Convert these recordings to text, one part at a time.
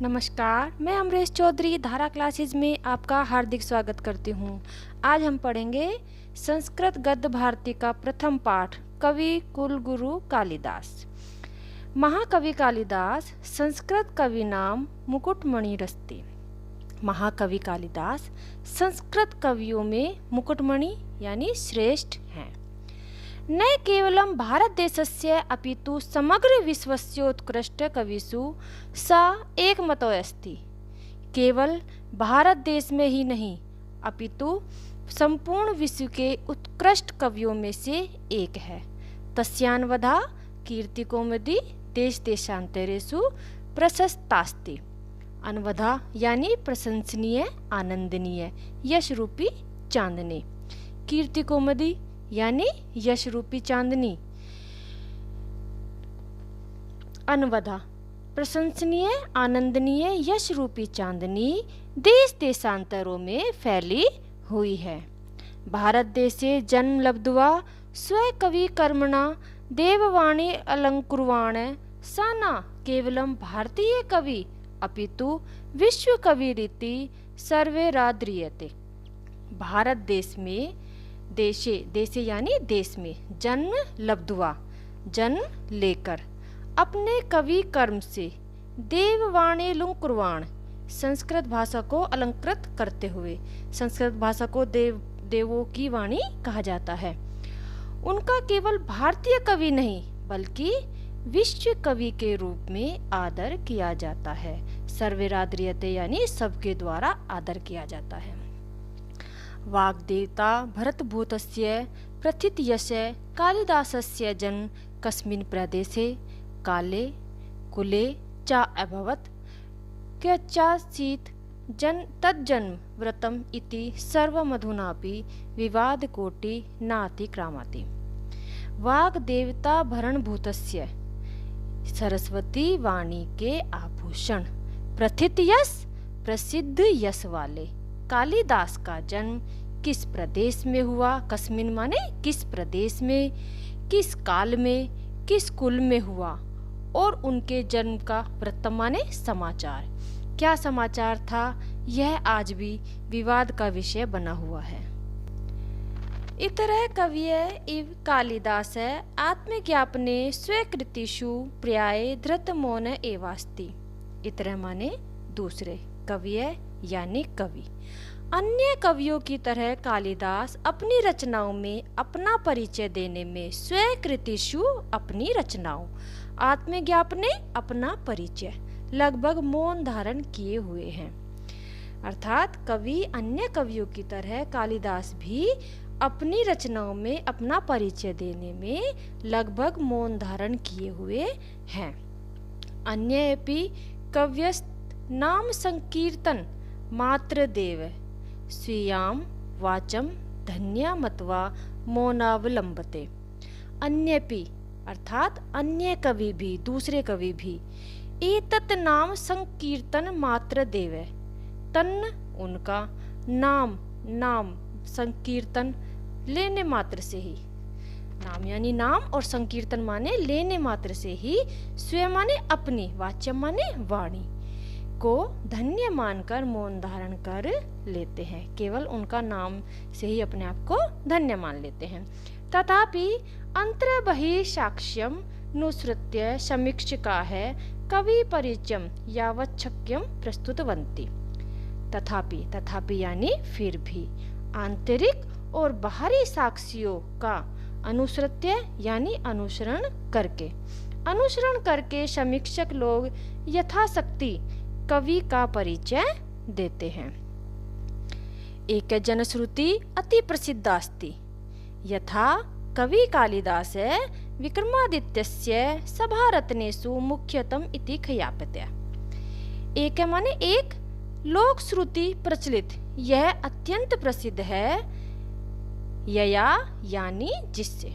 नमस्कार, मैं अमरेश चौधरी धारा क्लासेज में आपका हार्दिक स्वागत करती हूँ। आज हम पढ़ेंगे संस्कृत गद्य भारती का प्रथम पाठ कवि कुलगुरु कालिदास। महाकवि कालिदास संस्कृत कवि नाम मुकुटमणिरस्ति। महाकवि कालिदास संस्कृत कवियों में मुकुटमणि यानी श्रेष्ठ हैं। न केवलं भारतदेशस्य अपितु समग्र विश्वस्योत्कृष्ट कविषु स एकमतो अस्ति। केवल भारत देश में ही नहीं अपितु संपूर्ण विश्व के उत्कृष्ट कवियों में से एक है। तस्यान्वधा कीर्तिकौमुदी देश देशांतरेषु प्रशस्तास्ति। अन्वधा यानी प्रशंसनीय, आनंदनीय, यश रूपी चांदनी। कीर्तिकौमुदी यानी यश रूपी चांदनी। अन्वधा प्रशंसनीय, आनंदनीय, यश रूपी चांदनी देश देशांतरों में फैली हुई है। भारत देशे जन्म लब्ध्वा स्वकवि कर्मणा देववाणी अलंकुर्वाण स न केवलं भारतीय कवि अपितु विश्व कविरिति सर्वैरादृयते। भारत देश में देशे यानी देश में जन्म लब्ध्वा जन्म लेकर अपने कवि कर्म से देववाणी अलंकुर्वाण संस्कृत भाषा को अलंकृत करते हुए, संस्कृत भाषा को देवों की वाणी कहा जाता है। उनका केवल भारतीय कवि नहीं बल्कि विश्व कवि के रूप में आदर किया जाता है। सर्वैरादृयते यानी सबके द्वारा आदर किया जाता है। वाग्देवता भरतभूतस्य प्रथितयस्य कालिदासस्य जन्म कस्मिन् प्रदेशे काले कुले च अभवत् क्यचासीत् तज्जन्म व्रतम् इति सर्वमधुनापि विवादकोटि नातिक्रामति। वाग्देवता भरणभूतस्य सरस्वती वाणी के आभूषण, प्रथित यश, प्रसिद्ध यश वाले कालिदास का जन्म किस प्रदेश में हुआ, कस्मिन माने किस प्रदेश में, किस काल में, किस कुल में हुआ, और उनके जन्म का वृत्तम माने समाचार, क्या समाचार था, यह आज भी विवाद का विषय बना हुआ है। इतरः कवये इव कालिदास आत्मज्ञापने स्वीकृतिषु पर्याये धृतमौन एवास्ति। इतरः माने दूसरे, कवये यानी कवि। अन्य कवियों की तरह कालिदास अपनी रचनाओं में अपना परिचय देने में स्वीकृतिषु अपनी रचनाओं, आत्मज्ञापने अपना परिचय, लगभग मौन धारण किए हुए हैं। अर्थात कवि अन्य कवियों की तरह कालिदास भी अपनी रचनाओं में अपना परिचय देने में लगभग मौन धारण किए हुए हैं। अन्येपि कव्यस्त नाम संकीर्तन मात्र देव स्वीयाम वाचम धन्या मत्वा मौनावलंबते। अन्यपि अर्थात अन्य कवि भी, दूसरे कवि भी, एतत् नाम संकीर्तन मात्र देव, तन्न उनका, नाम संकीर्तन लेने मात्र से ही, नाम यानी नाम और संकीर्तन माने लेने मात्र से ही, स्वयं माने अपनी, वाच्यम माने वाणी को धन्य मानकर मौन धारण कर लेते हैं। केवल उनका नाम से ही अपने आप को धन्य मान लेते हैं। तथापि अंतर्बहि साक्ष्यम नुसृत्य समीक्षका है कवि परिचयम यावच्छक्यम प्रस्तुतवन्ति। तथापि यानी फिर भी आंतरिक और बाहरी साक्ष्यों का अनुसृत्य यानी अनुसरण करके समीक्षक लोग यथाशक्ति कवि का परिचय देते हैं। एक जनश्रुति अति प्रसिद्ध अस्ति यथा कवि कालिदास विक्रमादित्यस्य सभारत्नेषु मुख्यतम इति ख्याप्यते। एक माने एक लोक श्रुति प्रचलित, यह अत्यंत प्रसिद्ध है, यया यानी जिससे,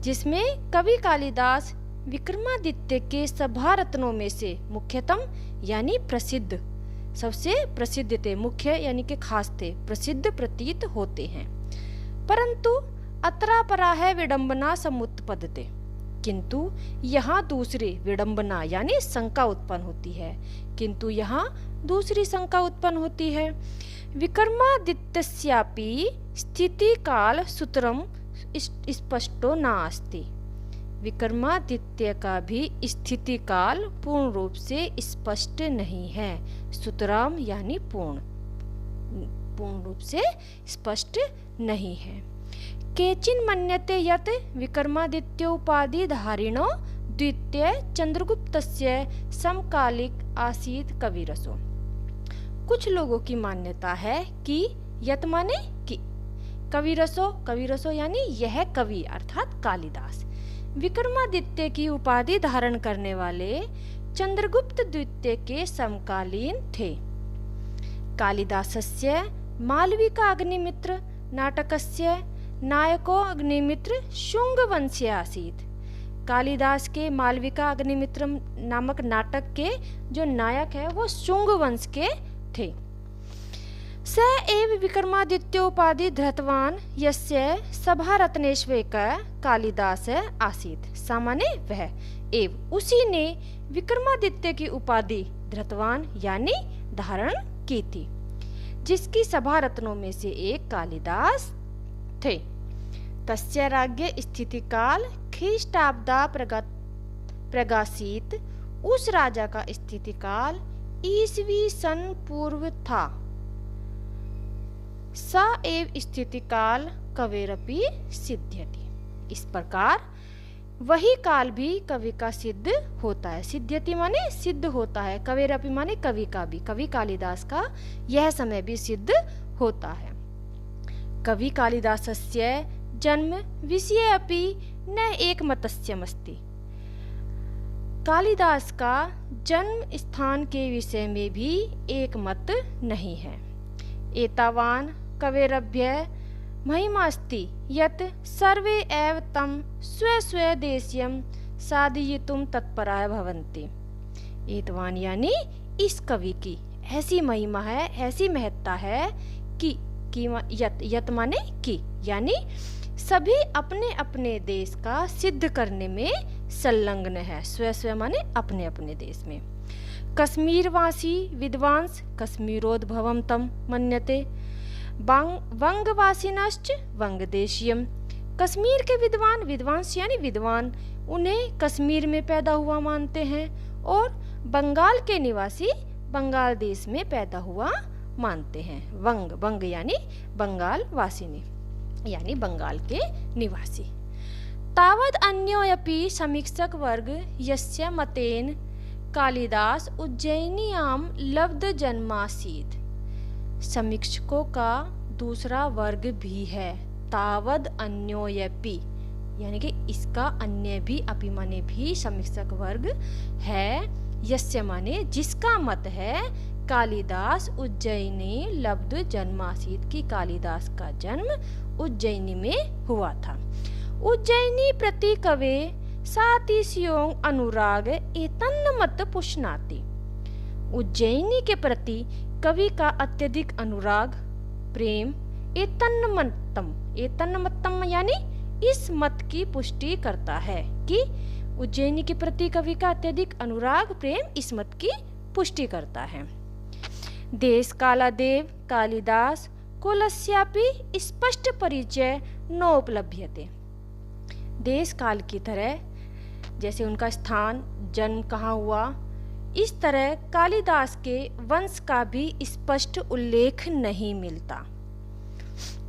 जिसमें कवि कालिदास विक्रमादित्य के सभारत्नों में से मुख्यतम यानी प्रसिद्ध, सबसे प्रसिद्ध थे, मुख्य यानी कि खास थे, प्रसिद्ध प्रतीत होते हैं। परंतु अत्रापरा है विडंबना समुत्पद्यते, किंतु यहाँ दूसरी विडंबना यानी शंका उत्पन्न होती है। किंतु यहाँ दूसरी शंका उत्पन्न होती है। विक्रमादित्यस्यापि स्थिति काल सूत्रम स्पष्टो नास्ति। विक्रमादित्य का भी स्थिति काल पूर्ण रूप से स्पष्ट नहीं है। सूत्रम यानी पूर्ण रूप से स्पष्ट नहीं है। केचिन मन्यते यत् विक्रमादित्योपाधि धारिणो द्वितीय चंद्रगुप्तस्य समकालिक आसीत् कविरसो। कुछ लोगों की मान्यता है कि यत माने कि कविरसो यानी यह कवि अर्थात कालिदास विक्रमादित्य की उपाधि धारण करने वाले चंद्रगुप्त द्वितीय के समकालीन थे। कालिदासस्य मालविका अग्निमित्र नाटकस्य नायको अग्निमित्र शुंगवंशीय आसीत्। कालिदास के मालविका अग्निमित्र नामक नाटक के जो नायक है वो शुंगवंश के थे। स एव विक्रमादित्योपाधि धृतवान यस्य सभारत्नेष्वेक कालिदास आसीत्। सामान्य वह एव उसी ने विक्रमादित्य की उपाधि धृतवान यानी धारण की थी, जिसकी सभा रत्नों में से एक कालिदास थे। तस्य राज्ञ स्थिति काल ख्रीष्टाब्दा प्रगासीत। उस राजा का स्थिति काल ईसवी सन पूर्व था। स एव स्थिति काल कवेरपि सिद्ध्यति। इस प्रकार वही काल भी कवि का सिद्ध होता है। सिद्ध्यति माने सिद्ध होता है, कवेरपि माने कवि का भी, कवि कालिदास का यह समय भी सिद्ध होता है। कवि कालिदासस्य जन्म विषये अपि न एकमतस्यमस्ति। कालिदास का जन्म स्थान के विषय में भी एक मत नहीं है। एतावान कवेरभ्य महिमास्ति यत् सर्वे एव तं स्वस्वदेशीयं साधयितुं तत्पराः भवन्ति। एतवान यानी इस कवि की ऐसी महिमा है, ऐसी महत्ता है कि यत माने कि यानी सभी अपने अपने देश का सिद्ध करने में संलग्न है। स्व माने अपने अपने देश में। कश्मीरवासी विद्वांस कश्मीरोद्भवम तम मन्यते वंगवासिनश्च वंगदेशीयम। कश्मीर के विद्वांस यानी विद्वान उन्हें कश्मीर में पैदा हुआ मानते हैं और बंगाल के निवासी बंगाल देश में पैदा हुआ मानते हैं। वंग यानी बंगाल वासिनी यानी बंगाल के निवासी। तावद अन्योऽपि समीक्षक वर्ग यस्य मतेन कालिदास उज्जैनियां लब्ध जन्मासीत्। समीक्षकों का दूसरा वर्ग भी है। तावद अन्योऽपि यानी कि इसका अन्य भी अपि माने भी समीक्षक वर्ग है। यस्य माने जिसका मत है कालिदास उज्जैनी लब्ध जन्मासीत् की कालिदास का जन्म उज्जैनी में हुआ था। उज्जैनी प्रति कवे सातिस्यों अनुराग एतन्नमत पुष्णाति। उज्जैनी के प्रति कवि का अत्यधिक अनुराग प्रेम एतन्नमत्तम यानी इस मत की पुष्टि करता है कि उज्जैनी के प्रति कवि का अत्यधिक अनुराग प्रेम इस मत की पुष्टि करता है। देश कालादेव कालिदास कुलस्यापि स्पष्ट परिचय नोपलभ्यते। देश काल की तरह जैसे उनका स्थान जन्म कहाँ हुआ, इस तरह कालिदास के वंश का भी स्पष्ट उल्लेख नहीं मिलता।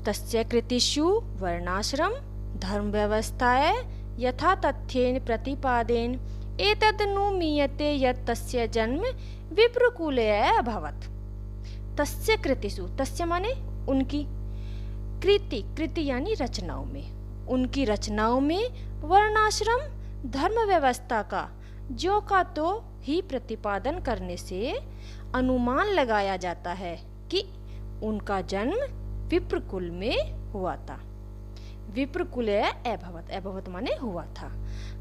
तस्य कृतिषु वर्णाश्रम धर्म व्यवस्थाए यथा तथ्येन प्रतिपादेन एतदनुमीयते यत् तस्य जन्म विप्रकुले अभवत्। तस्य कृतिषु, तस्य माने उनकी, कृति यानी रचनाओं में, उनकी रचनाओं में वर्णाश्रम धर्म व्यवस्था का जो का तो ही प्रतिपादन करने से अनुमान लगाया जाता है कि उनका जन्म विप्रकुल में हुआ था। विप्रकुले अभवत्, अभवत् माने हुआ था।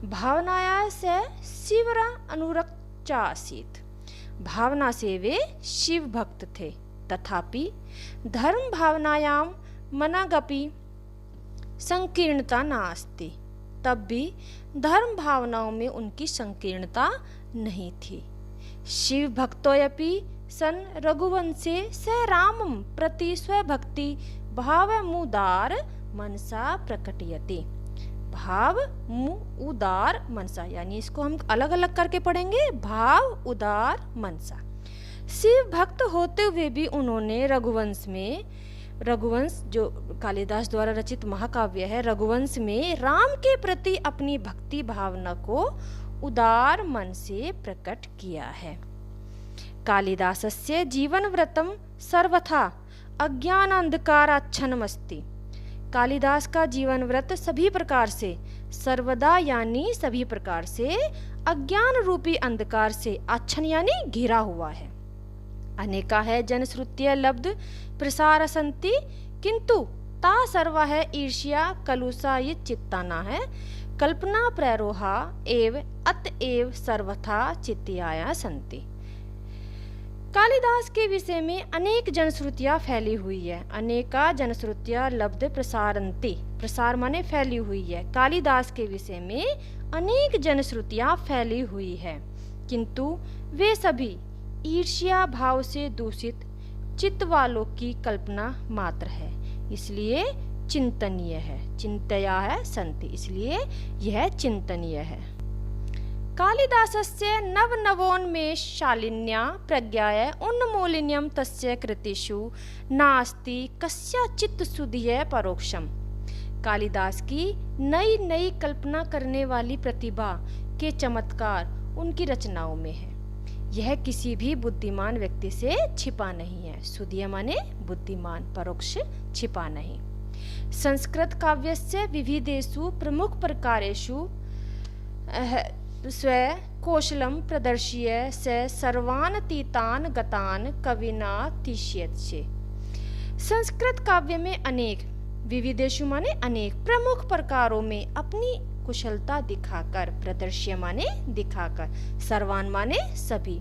भावनाया से शिवरा अनुरक्ता आसीत्। भावना से वे शिव भक्त थे, तथापि धर्म भावनायाम मनागपि संकीर्णता नास्ति। तब भी धर्म भावनाओं में उनकी संकीर्णता नहीं थी। शिव भक्तोयपि सन रघुवंशे स रामं प्रति स्वभक्ति भावमुदार मनसा प्रकटयति। भाव मु उदार मनसा, यानी इसको हम अलग अलग करके पढ़ेंगे, भाव उदार मनसा। शिव भक्त होते हुए भी उन्होंने रघुवंश जो कालिदास द्वारा रचित महाकाव्य है, रघुवंश में राम के प्रति अपनी भक्ति भावना को उदार मन से प्रकट किया है। कालिदासस्य जीवनव्रतं सर्वथा अज्ञानान्धकाराच्छन्नमस्ति। कालिदास का जीवन व्रत सभी प्रकार से, सर्वदा यानी सभी प्रकार से, अज्ञान रूपी अंधकार से आच्छन्न यानी घिरा हुआ है। अनेका है जनश्रुत्य लब्ध प्रसार संति, किंतु ता सर्वा है ईर्ष्या कलुषा ये चित्ताना है, कल्पना प्ररोहा एव अतएव सर्वथा चित्याया संति। कालिदास के विषय में अनेक जनश्रुतियां फैली हुई है। अनेका जनश्रुतियां लब्ध प्रसारंती, प्रसार माने फैली हुई है। कालिदास के विषय में अनेक जनश्रुतियां फैली हुई है, किंतु वे सभी ईर्ष्या भाव से दूषित चित्त वालों की कल्पना मात्र है, इसलिए चिंतनीय है। चिंतया है संति, इसलिए यह चिंतनीय है। कालिदासस्य नवनवोन्मेष शालिन्या प्रज्ञाय उन्मूलिन्यं तस्य कृतिषु नास्ति कस्यचित् सुधिय परोक्षम। कालिदास की नई नई कल्पना करने वाली प्रतिभा के चमत्कार उनकी रचनाओं में है। यह किसी भी बुद्धिमान व्यक्ति से छिपा नहीं है। सुधिय माने बुद्धिमान, परोक्ष छिपा नहीं। संस्कृत काव्यस्य विविधेषु प्रमुख प्रकारेषु स्व कौशलम प्रदर्श्य स सर्वानतीतान गतान कविना तिष्यति। संस्कृत काव्य में अनेक, विविधेषु माने अनेक, प्रमुख प्रकारों में अपनी कुशलता दिखाकर, प्रदर्श्य माने दिखाकर, सर्वान माने सभी,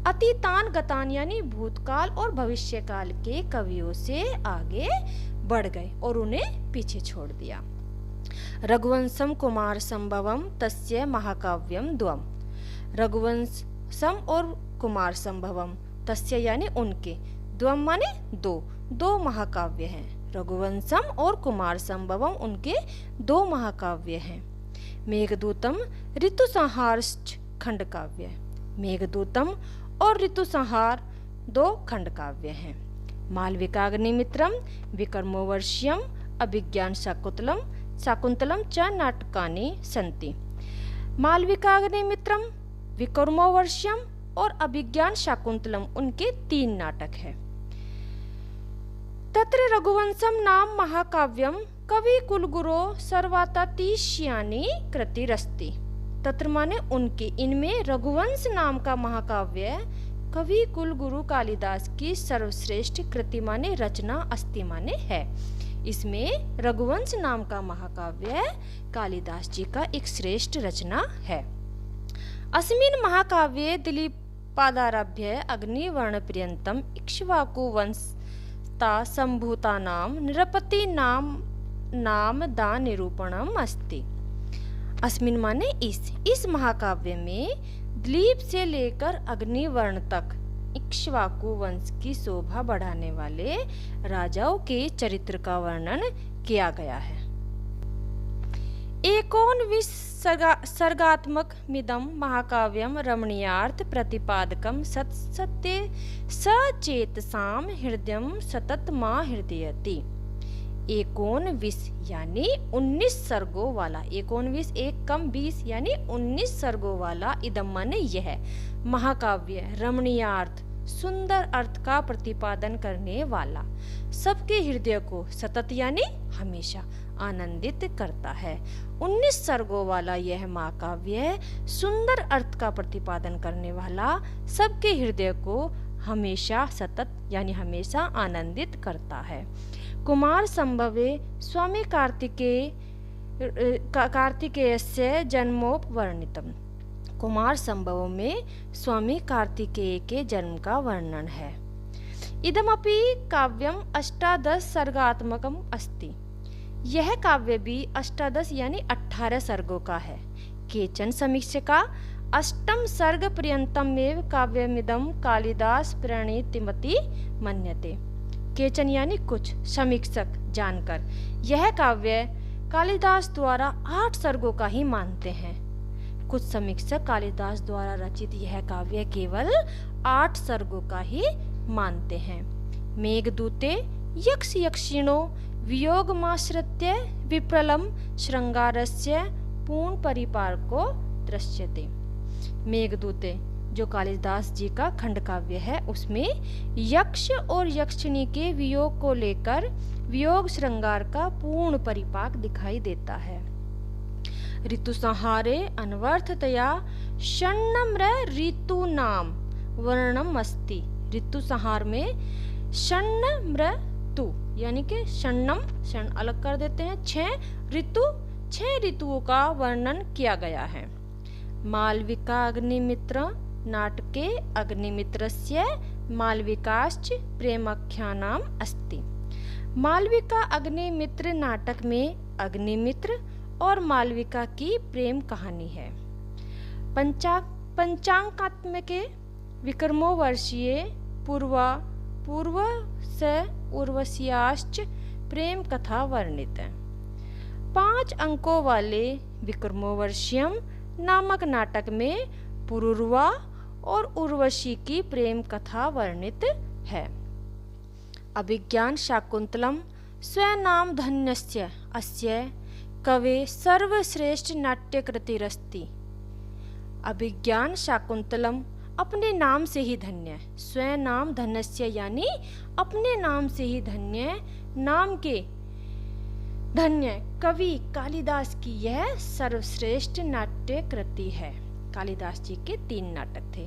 अतीतान गतान यानी भूतकाल और भविष्यकाल के कवियों से आगे बढ़ गए और उन्हें पीछे छोड़ दिया। रघुवंशम कुमार संभवम तस्य महाकाव्यम द्वम। रघुवंशम और कुमार संभवम तस्य यानी उनके, द्वम माने दो, दो महाकाव्य हैं। रघुवंशम और कुमार संभवम उनके दो महाकाव्य हैं। मेघदूतम ऋतुसंहार खंड काव्य, मेघदूतम और ऋतुसंहार दो खंड काव्य हैं। मालविकाग्निमित्रम विक्रमोर्वशीयम अभिज्ञान शाकुंतलम च नाटकानि सन्ति। मालविकाग्निमित्रम, विक्रमोर्वशीयम और अभिज्ञान शाकुंतलम उनके 3 नाटक है। तत्र रघुवंशम नाम महाकाव्यम कवि कुलगुरो सर्वातातिश्यानि कृतिरस्ति। तत्र माने उनके, इनमें रघुवंश नाम का महाकाव्य कवि कुलगुरु कालिदास की सर्वश्रेष्ठ कृति माने रचना अस्ति माने है। इसमें रघुवंश नाम का महाकाव्य कालिदास जी का एक श्रेष्ठ रचना है। अस्मिन् महाकाव्ये दिलीपादारभ्य अग्निवर्ण पर्यंतम इक्ष्वाकु वंशता संभूतानां नृपति नाम दा निरूपणम अस्ति। अस्मिन् माने इस महाकाव्य में दिलीप से लेकर अग्निवर्ण तक इक्ष्वाकु वंश की शोभा बढ़ाने वाले राजाओं के चरित्र का वर्णन किया गया है। एकोनविंश सर्गात्मक मिदम महाकाव्यम रमणीयार्थ प्रतिपादकम सत्सत्य सचेतसाम हृदयम सतत मा हृदयति। 19 यानी 19 सर्गों वाला, 19 एक कम 20 यानी 19 सर्गों वाला इदम माने यह महाकाव्य रमणीयार्थ सुंदर अर्थ का प्रतिपादन करने वाला सबके हृदय को सतत यानी हमेशा आनंदित करता है। 19 सर्गों वाला यह महाकाव्य सुंदर अर्थ का प्रतिपादन करने वाला सबके हृदय को हमेशा सतत यानी हमेशा आनंदित करता है। कुमार संभवे स्वामी कार्तिकेयस्य जन्मोपवर्णितम। कुमार संभव में स्वामी कार्तिकेय के जन्म का वर्णन है। इदमपि काव्यम 18 सर्गात्मकम अस्ति। यह काव्य भी अष्टादश यानी 18 सर्गों का है। केचन समीक्षका अष्टम सर्ग पर्यंतमेव काव्यमिदं कालिदास प्रणीतमिति मन्यते। केचन यानी कुछ, समीक्षक जानकर यह काव्य कालिदास द्वारा 8 सर्गों का ही मानते हैं। कुछ समीक्षक कालिदास द्वारा रचित यह काव्य केवल 8 सर्गों का ही मानते हैं। मेघदूते यक्ष यक्षिणो वियोगमाश्रित्य विप्रलम श्रृंगारस्य पूर्ण परिपाको दृश्यते। मेघदूते जो कालिदास जी का खंड काव्य है, उसमें यक्ष और यक्षिणी के वियोग को लेकर वियोग श्रृंगार का पूर्ण परिपाक दिखाई देता है। ऋतु संहारे अनवर्थतया षण्णम्र ऋतु नाम वर्णम अस्ति। ऋतु संहार में षण्णम्रतु यानी कि षण्णम, षण अलग कर देते हैं, 6 ऋतुओं का वर्णन किया गया है। मालविका अग्निमित्र नाटके अग्निमित्रस्य मालविकाश्च प्रेमाख्यानाम अस्ति। मालविका अग्निमित्र नाटक में अग्निमित्र और मालविका की प्रेम कहानी है। पंचांगात्मके विक्रमो वर्षीय पूर्व से उर्वश्याश्च प्रेम कथा वर्णित है। 5 अंकों वाले विक्रमोवर्षियम नामक नाटक में पुरुरवा और उर्वशी की प्रेम कथा वर्णित है। अभिज्ञान शाकुंतलम स्वनाम धन्यस्य अस्य कवे सर्वश्रेष्ठ नाट्यकृतिरस्ति। अभिज्ञान शाकुंतलम अपने नाम से ही धन्य, स्वनाम धन्यस्य यानी अपने नाम से ही धन्य, नाम के धन्य कवि कालिदास की यह सर्वश्रेष्ठ नाट्य कृति है। कालिदास जी के 3 नाटक थे,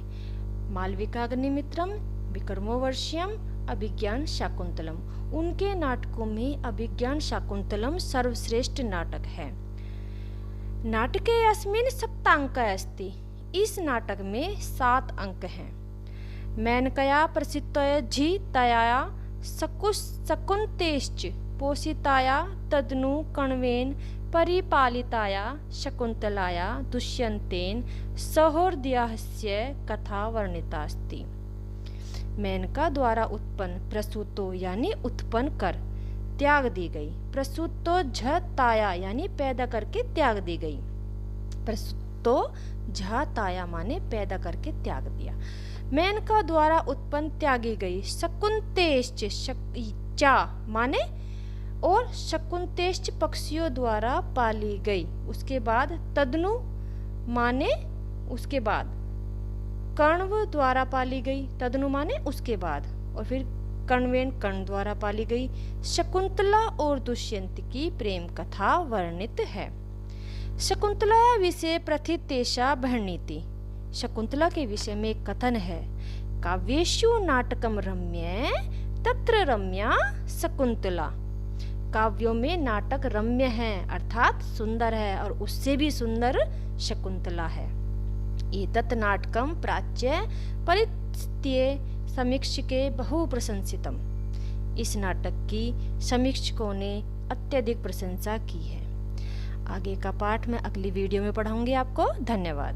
मालविका अग्निमित्रम, विक्रमोवर्षियम, अभिज्ञान शाकुंतलम। उनके नाटकों में अभिज्ञान शाकुंतलम सर्वश्रेष्ठ नाटक है। नाटके अस्मिन् सप्तांक अस्ति। इस नाटक में 7 अंक हैं। मेनकया प्रसिद्धया झिताया शकुंतेश्च पोषिताया तदनु कण्वेन परिपालिताया शकुंतलाया दुष्यंतेन सहोदयस्य कथा वर्णिता अस्ति। मेनका द्वारा उत्पन्न प्रसूतो यानी उत्पन्न कर त्याग दी गई, प्रसूतो झताया यानी पैदा करके त्याग दी गई, प्रसूतो झताया माने पैदा करके त्याग दिया। मेनका द्वारा उत्पन्न त्यागी गई, शकुंतेश्च चा माने और शकुंतेश्च पक्षियों द्वारा पाली गई। उसके बाद तदनु माने उसके बाद, कण्व द्वारा पाली गई, तदनु माने उसके बाद, और फिर कण्वेन कर्ण द्वारा पाली गई। शकुंतला और दुष्यंत की प्रेम कथा वर्णित है। शकुंतला विषय प्रथितेशा भरणीति। शकुंतला के विषय में एक कथन है, काव्येषु नाटकम रम्य तत्र रम्या शकुंतला। काव्यों में नाटक रम्य है अर्थात सुंदर है, और उससे भी सुंदर शकुंतला है। एतत् नाटकम प्राच्य परिस्थित्ये समीक्षके बहु प्रशंसितम। इस नाटक की समीक्षकों ने अत्यधिक प्रशंसा की है। आगे का पाठ मैं अगली वीडियो में पढ़ाऊंगी आपको। धन्यवाद।